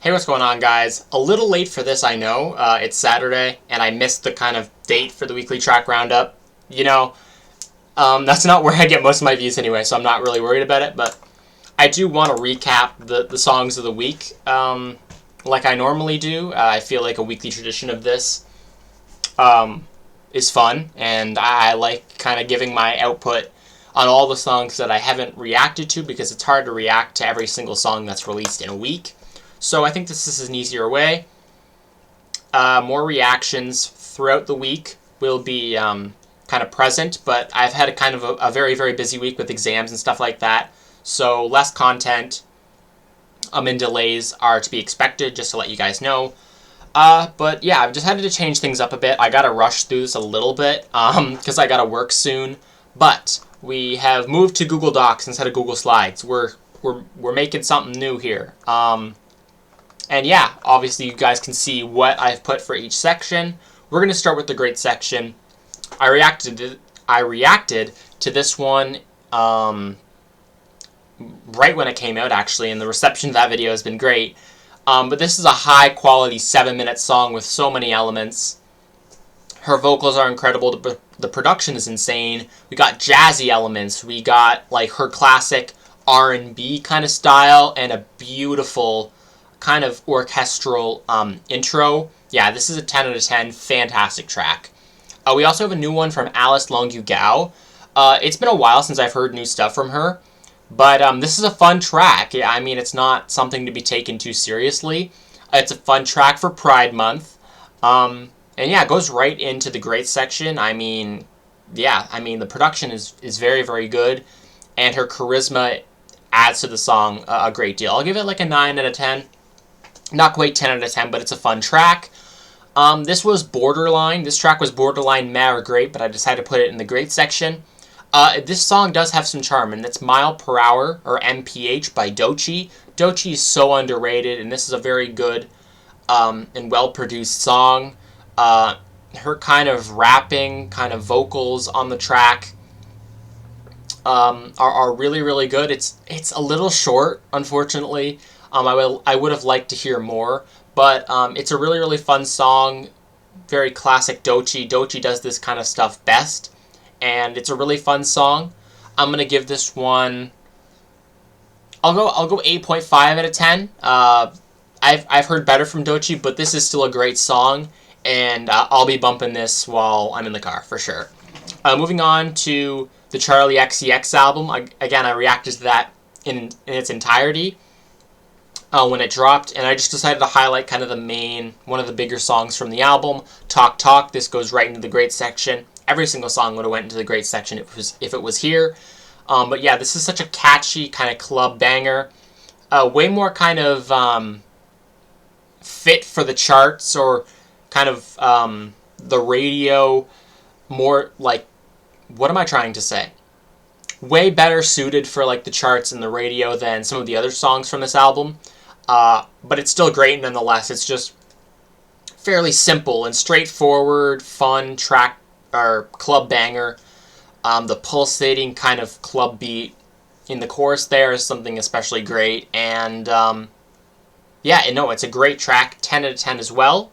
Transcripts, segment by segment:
Hey, what's going on, guys? A little late for this, I know. It's Saturday, and I missed the kind of date for the weekly track roundup. You know, that's not where I get most of my views anyway, so I'm not really worried about it, but I do want to recap the songs of the week like I normally do. I feel like a weekly tradition of this is fun, and I like kind of giving my output on all the songs that I haven't reacted to, because it's hard to react to every single song that's released in a week. So I think this is an easier way. More reactions throughout the week will be kind of present, but I've had a kind of a very, very busy week with exams and stuff like that. So less content and delays are to be expected, just to let you guys know. But yeah, I've decided to change things up a bit. I gotta rush through this a little bit, because I gotta work soon. But we have moved to Google Docs instead of Google Slides. We're making something new here. And yeah, obviously you guys can see what I've put for each section. We're going to start with the great section. I reacted to this one right when it came out, actually, and the reception of that video has been great. But this is a high-quality 7-minute song with so many elements. Her vocals are incredible. The production is insane. We got jazzy elements. We got like her classic R&B kind of style and a beautiful kind of orchestral intro. Yeah, this is a 10 out of 10. Fantastic track. We also have a new one from Alice Longyu. It's been a while since I've heard new stuff from her, but this is a fun track. I mean, it's not something to be taken too seriously. It's a fun track for Pride Month. And yeah, it goes right into the great section. I mean, yeah, the production is very, very good, and her charisma adds to the song a great deal. I'll give it like a 9 out of 10. Not quite 10 out of 10, but it's a fun track. This was borderline. This track was borderline meh or great, but I decided to put it in the great section. This song does have some charm, and it's Mile Per Hour, or MPH, by Doechii. Doechii is so underrated, and this is a very good and well-produced song. Her kind of rapping, kind of vocals on the track are really, really good. It's a little short, unfortunately. I would have liked to hear more, but it's a really, really fun song. Very classic Doechii. Doechii does this kind of stuff best, and it's a really fun song. I'm gonna give this one. I'll go 8.5 out of 10. I've heard better from Doechii, but this is still a great song, and I'll be bumping this while I'm in the car for sure. Moving on to the Charli XCX album. Again, I reacted to that in its entirety when it dropped, and I just decided to highlight kind of one of the bigger songs from the album, Talk Talk. This goes right into the great section. Every single song would have went into the great section if it was here. But yeah, this is such a catchy kind of club banger. Way more kind of fit for the charts, or kind of the radio, more like, what am I trying to say? Way better suited for like the charts and the radio than some of the other songs from this album. But it's still great nonetheless. It's just fairly simple and straightforward, fun track, or club banger. The pulsating kind of club beat in the chorus there is something especially great. And yeah, no, it's a great track. 10 out of 10 as well.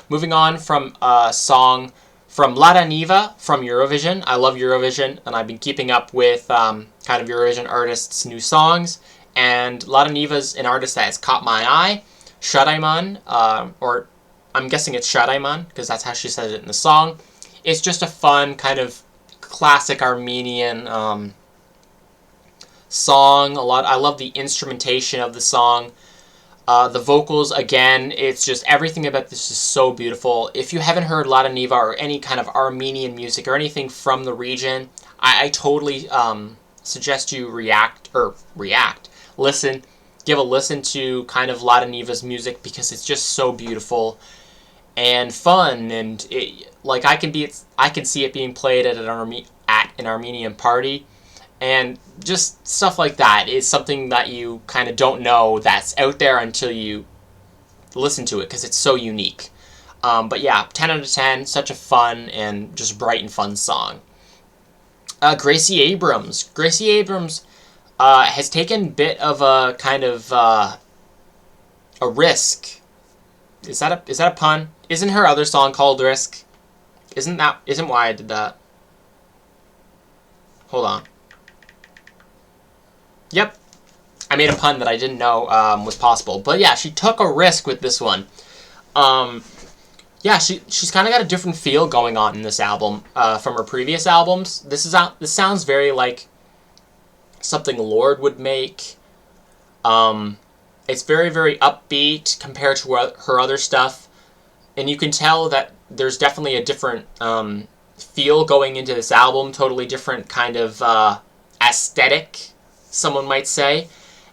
Moving on from a song from Ladaniva from Eurovision. I love Eurovision, and I've been keeping up with kind of Eurovision artists' new songs. And Ladaniva's an artist that has caught my eye. Saraiman, or I'm guessing it's Saraiman, because that's how she says it in the song. It's just a fun kind of classic Armenian song. I love the instrumentation of the song. The vocals, again, it's just everything about this is so beautiful. If you haven't heard Ladaniva or any kind of Armenian music or anything from the region, I totally suggest you give a listen to kind of Ladaniva's music, because it's just so beautiful and fun, and like I can see it being played at an Armenian party, and just stuff like that is something that you kind of don't know that's out there until you listen to it, because it's so unique. But yeah, 10 out of 10, such a fun and just bright and fun song. Gracie Abrams. Gracie Abrams has taken a bit of a kind of a a risk. Is that a pun? Isn't her other song called Risk? Isn't why I did that? Hold on. Yep. I made a pun that I didn't know was possible. But yeah, she took a risk with this one. Yeah, she's kind of got a different feel going on in this album from her previous albums. This sounds very like something Lorde would make. It's very, very upbeat compared to her other stuff. And you can tell that there's definitely a different feel going into this album. Totally different kind of aesthetic, someone might say.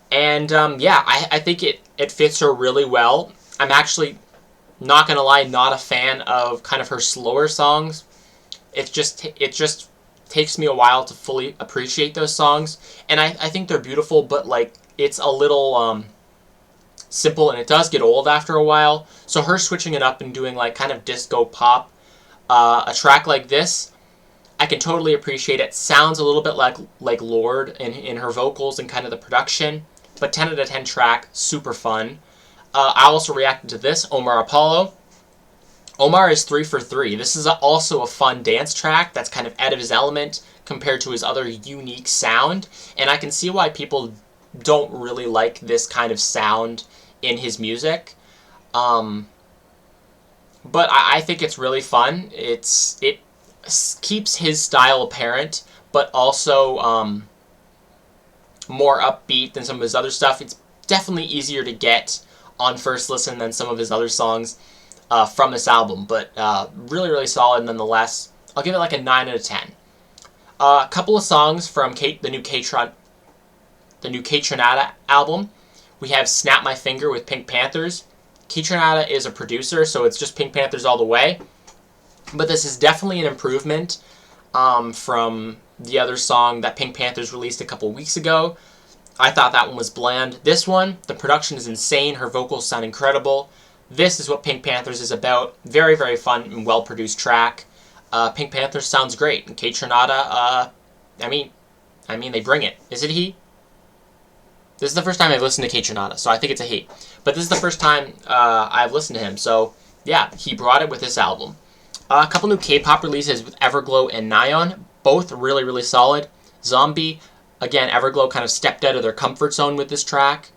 And yeah, I think it fits her really well. I'm actually, not gonna lie, not a fan of kind of her slower songs. It just takes me a while to fully appreciate those songs. And I think they're beautiful, but like it's a little simple, and it does get old after a while. So her switching it up and doing like kind of disco pop, a track like this, I can totally appreciate it. Sounds a little bit like Lorde in her vocals and kind of the production, but 10 out of 10 track, super fun. I also reacted to this, Omar Apollo. Omar is 3 for 3. This is also a fun dance track that's kind of out of his element compared to his other unique sound, and I can see why people don't really like this kind of sound in his music. But I think it's really fun. It keeps his style apparent, but also more upbeat than some of his other stuff. It's definitely easier to get on first listen than some of his other songs from this album, but really, really solid nonetheless. I'll give it like a 9 out of 10. A couple of songs from the new KAYTRANADA album. We have Snap My Finger with Pinkpantheress. KAYTRANADA is a producer, so it's just Pinkpantheress all the way. But this is definitely an improvement from the other song that Pinkpantheress released a couple weeks ago. I thought that one was bland. This one, the production is insane. Her vocals sound incredible. This is what Pinkpantheress is about. Very, very fun and well-produced track. Pinkpantheress sounds great. And KAYTRANADA, I mean, they bring it. Is it he? This is the first time I've listened to KAYTRANADA, so I think it's a he. But this is the first time I've listened to him, so yeah, he brought it with this album. A couple new K-pop releases with EVERGLOW and NAYEON. Both really, really solid. Zombie, again, EVERGLOW kind of stepped out of their comfort zone with this track.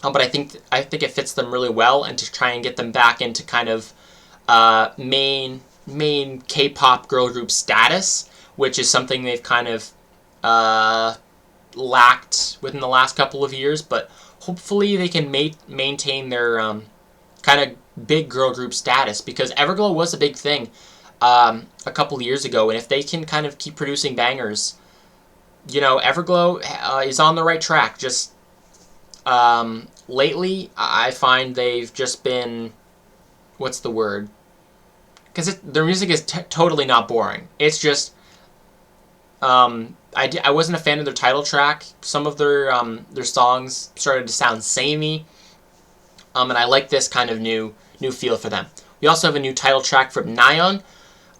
But I think it fits them really well, and to try and get them back into kind of main K-pop girl group status, which is something they've kind of lacked within the last couple of years. But hopefully they can maintain their kind of big girl group status, because EVERGLOW was a big thing a couple of years ago, and if they can kind of keep producing bangers, you know, EVERGLOW is on the right track. Just lately, I find they've just been, what's the word? Because their music is totally not boring. It's just, I wasn't a fan of their title track. Some of their songs started to sound samey, and I like this kind of new feel for them. We also have a new title track from NAYEON.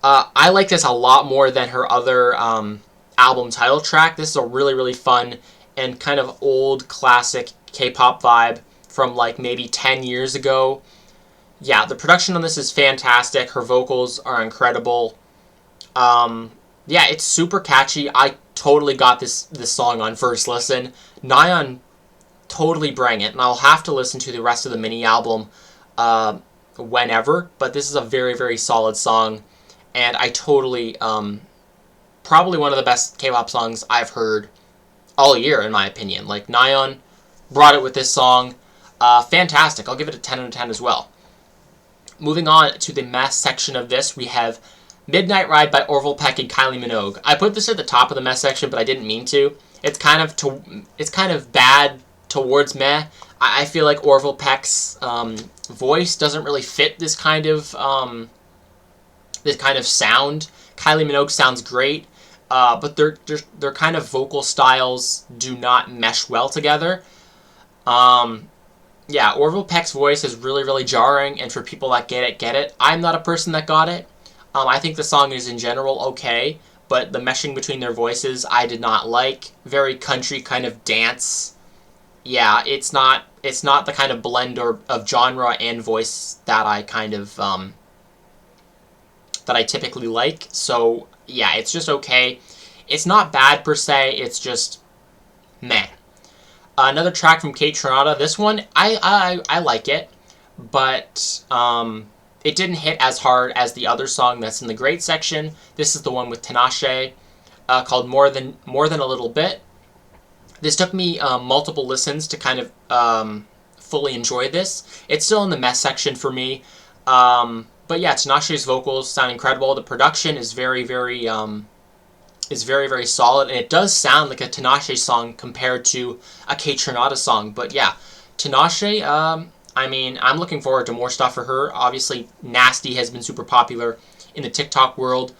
I like this a lot more than her other album title track. This is a really, really fun and kind of old classic K-pop vibe from like maybe 10 years ago. Yeah, the production on this is fantastic. Her vocals are incredible. Yeah, it's super catchy. I totally got this song on first listen. NAYEON totally bring it, and I'll have to listen to the rest of the mini album whenever, but this is a very, very solid song, and I totally, probably one of the best K-pop songs I've heard all year, in my opinion. Like, NAYEON brought it with this song. Fantastic. I'll give it a 10 out of 10 as well. Moving on to the mess section of this, we have Midnight Ride by Orville, Peck, and Kylie Minogue. I put this at the top of the mess section, but I didn't mean to. It's kind of bad towards meh. I feel like Orville Peck's voice doesn't really fit this kind of sound. Kylie Minogue sounds great, but their kind of vocal styles do not mesh well together. Yeah, Orville Peck's voice is really, really jarring, and for people that get it. I'm not a person that got it. I think the song is in general okay, but the meshing between their voices I did not like. Very country kind of dance. Yeah, it's not it's not the kind of blend of genre and voice that I kind of that I typically like. So yeah, it's just okay. It's not bad per se. It's just meh. Another track from KAYTRANADA. This one I like it, but it didn't hit as hard as the other song that's in the great section. This is the one with Tinashe, called More Than a Little Bit. This took me multiple listens to kind of fully enjoy this. It's still in the mess section for me. But yeah, Tinashe's vocals sound incredible. The production is very, very solid, and it does sound like a Tinashe song compared to a KAYTRANADA song. But yeah, Tinashe, I mean, I'm looking forward to more stuff for her. Obviously, Nasty has been super popular in the TikTok world.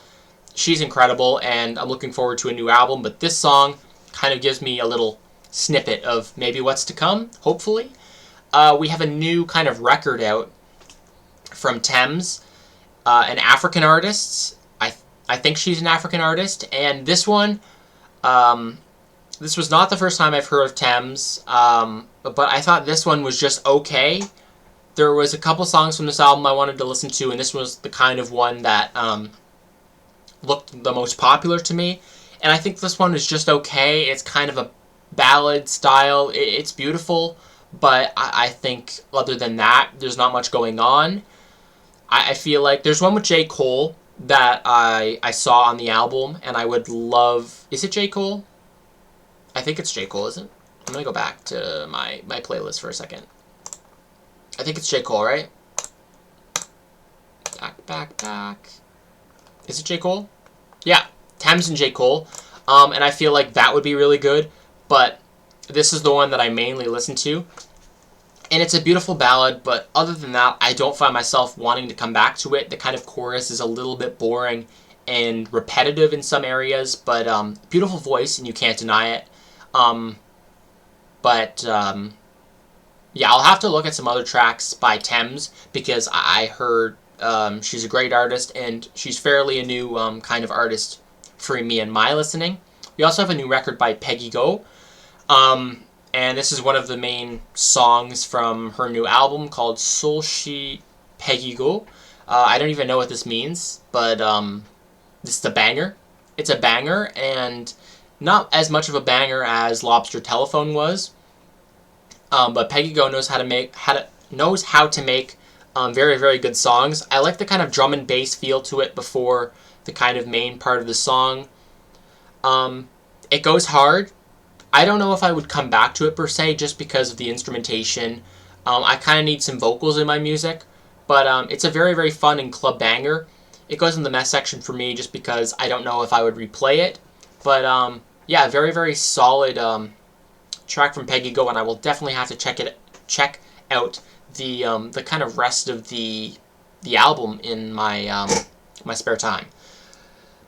She's incredible, and I'm looking forward to a new album. But this song kind of gives me a little snippet of maybe what's to come, hopefully. We have a new kind of record out from Tems, an African artist. I think she's an African artist. And this one, this was not the first time I've heard of Tems, but I thought this one was just okay. There was a couple songs from this album I wanted to listen to, and this was the kind of one that looked the most popular to me. And I think this one is just okay. It's kind of a ballad style. It's beautiful, but I think other than that, there's not much going on. I feel like there's one with J. Cole that I saw on the album, and I would love... Is it J. Cole? I think it's J. Cole, isn't it? I'm going to go back to my playlist for a second. I think it's J. Cole, right? Back. Is it J. Cole? Yeah, Tems and J. Cole. And I feel like that would be really good, but this is the one that I mainly listen to. And it's a beautiful ballad, but other than that, I don't find myself wanting to come back to it. The kind of chorus is a little bit boring and repetitive in some areas, but beautiful voice, and you can't deny it. Yeah, I'll have to look at some other tracks by Tems, because I heard she's a great artist, and she's fairly a new kind of artist for me and my listening. We also have a new record by Peggygou, and this is one of the main songs from her new album called Seoulsi Peggygou. I don't even know what this means, but this is a banger. It's a banger, and not as much of a banger as Lobster Telephone was. But Peggygou knows how to make very, very good songs. I like the kind of drum and bass feel to it before the kind of main part of the song. It goes hard. I don't know if I would come back to it per se, just because of the instrumentation. I kind of need some vocals in my music, but it's a very, very fun and club banger. It goes in the mess section for me just because I don't know if I would replay it. But yeah, very, very solid track from Peggygou, and I will definitely have to check out the kind of rest of the album in my my spare time.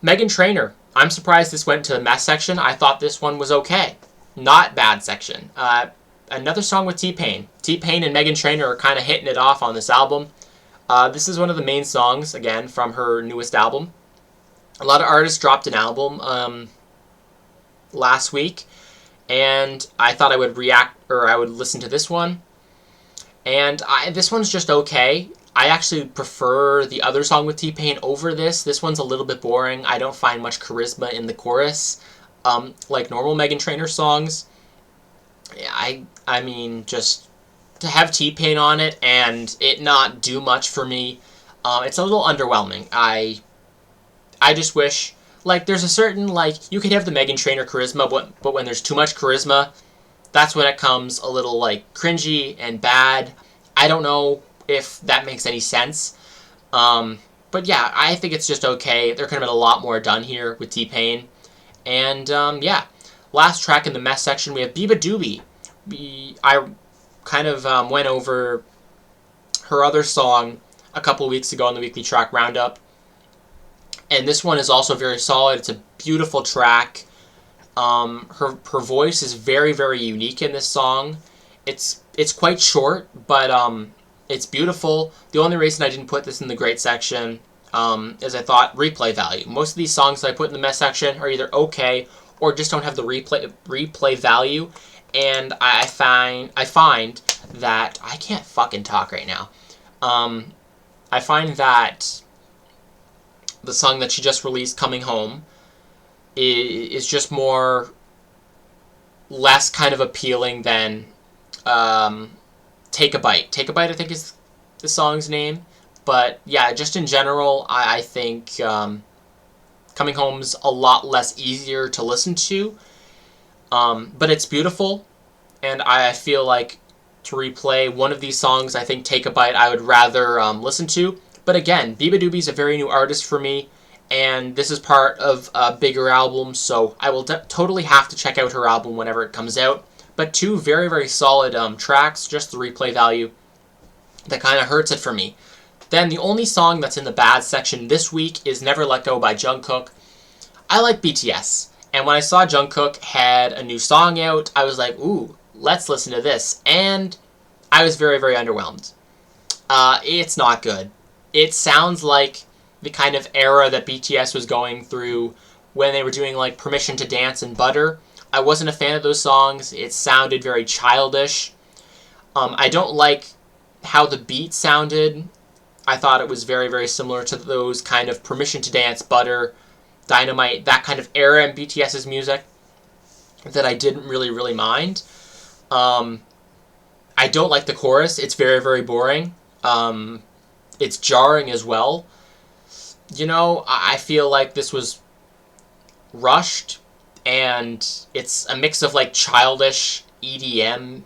Meghan Trainor. I'm surprised this went to the mess section. I thought this one was okay. Not bad section. Another song with T-Pain. T-Pain and Meghan Trainor are kind of hitting it off on this album. This is one of the main songs, again, from her newest album. A lot of artists dropped an album last week, and I thought I would listen to this one. And this one's just okay. I actually prefer the other song with T-Pain over this. This one's a little bit boring. I don't find much charisma in the chorus, like normal Meghan Trainor songs. I mean, just to have T-Pain on it and it not do much for me, it's a little underwhelming. I just wish, like, there's a certain, like, you could have the Meghan Trainor charisma, but when there's too much charisma, that's when it comes a little, like, cringy and bad. I don't know if that makes any sense. But yeah, I think it's just okay. There could have been a lot more done here with T-Pain. And yeah, last track in the mess section, we have beabadoobee. I kind of went over her other song a couple weeks ago on the weekly track Roundup. And this one is also very solid. It's a beautiful track. Her voice is very, very unique in this song. It's quite short, but it's beautiful. The only reason I didn't put this in the great section is I thought replay value. Most of these songs that I put in the mess section are either okay or just don't have the replay value. And I find that I can't fucking talk right now. I find that the song that she just released, Coming Home, is just less kind of appealing than Take a Bite. Take a Bite, I think, is the song's name. But yeah, just in general, I think Coming Home's a lot less easier to listen to. But it's beautiful, and I feel like to replay one of these songs, I think Take a Bite I would rather listen to. But again, beabadoobee is a very new artist for me, and this is part of a bigger album, so I will totally have to check out her album whenever it comes out. But two very, very solid tracks, just the replay value that kind of hurts it for me. Then the only song that's in the bad section this week is Never Let Go by Jungkook. I like BTS, and when I saw Jungkook had a new song out, I was like, ooh, let's listen to this. And I was very, very underwhelmed. It's not good. It sounds like the kind of era that BTS was going through when they were doing like Permission to Dance and Butter. I wasn't a fan of those songs. It sounded very childish. I don't like how the beat sounded. I thought it was very, very similar to those kind of Permission to Dance, Butter, Dynamite, that kind of era in BTS's music that I didn't really, really mind. I don't like the chorus. It's very, very boring. It's jarring as well. You know, I feel like this was rushed, and it's a mix of like childish EDM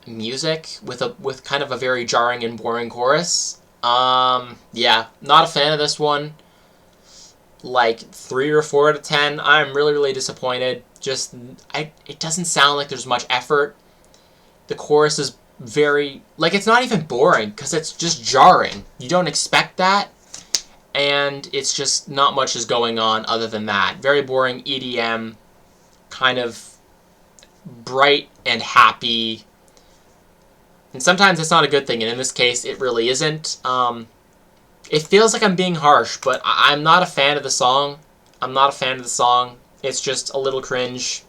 music with kind of a very jarring and boring chorus. Yeah, not a fan of this one. Like 3 or 4 out of 10. I'm really, really disappointed. Just, it doesn't sound like there's much effort. The chorus is very, like, it's not even boring, because it's just jarring. You don't expect that, and it's just not much is going on other than that. Very boring EDM, kind of bright and happy, and sometimes it's not a good thing, and in this case, it really isn't. It feels like I'm being harsh, but I'm not a fan of the song. I'm not a fan of the song. It's just a little cringe.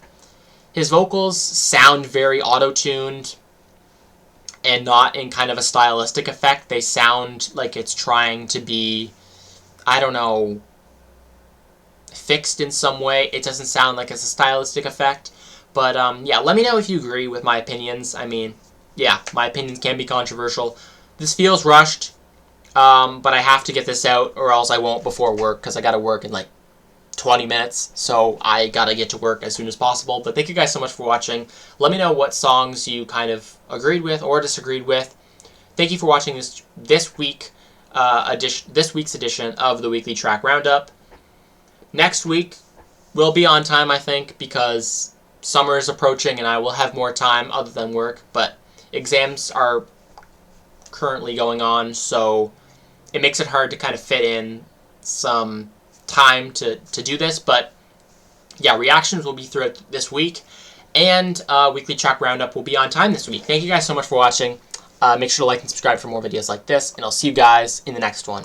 His vocals sound very auto-tuned and not in kind of a stylistic effect. They sound like it's trying to be, I don't know, fixed in some way. It doesn't sound like it's a stylistic effect. But yeah, let me know if you agree with my opinions. I mean, yeah, my opinions can be controversial. This feels rushed. But I have to get this out or else I won't before work, because I gotta work in like 20 minutes, so I gotta get to work as soon as possible. But thank you guys so much for watching. Let me know what songs you kind of agreed with or disagreed with. Thank you for watching this week's edition of the Weekly Track Roundup. Next week will be on time, I think, because summer is approaching and I will have more time other than work, but exams are currently going on, so it makes it hard to kind of fit in some time to do this. But yeah, reactions will be throughout this week, and Weekly Track Roundup will be on time this week. Thank you guys so much for watching. Make sure to like and subscribe for more videos like this, and I'll see you guys in the next one.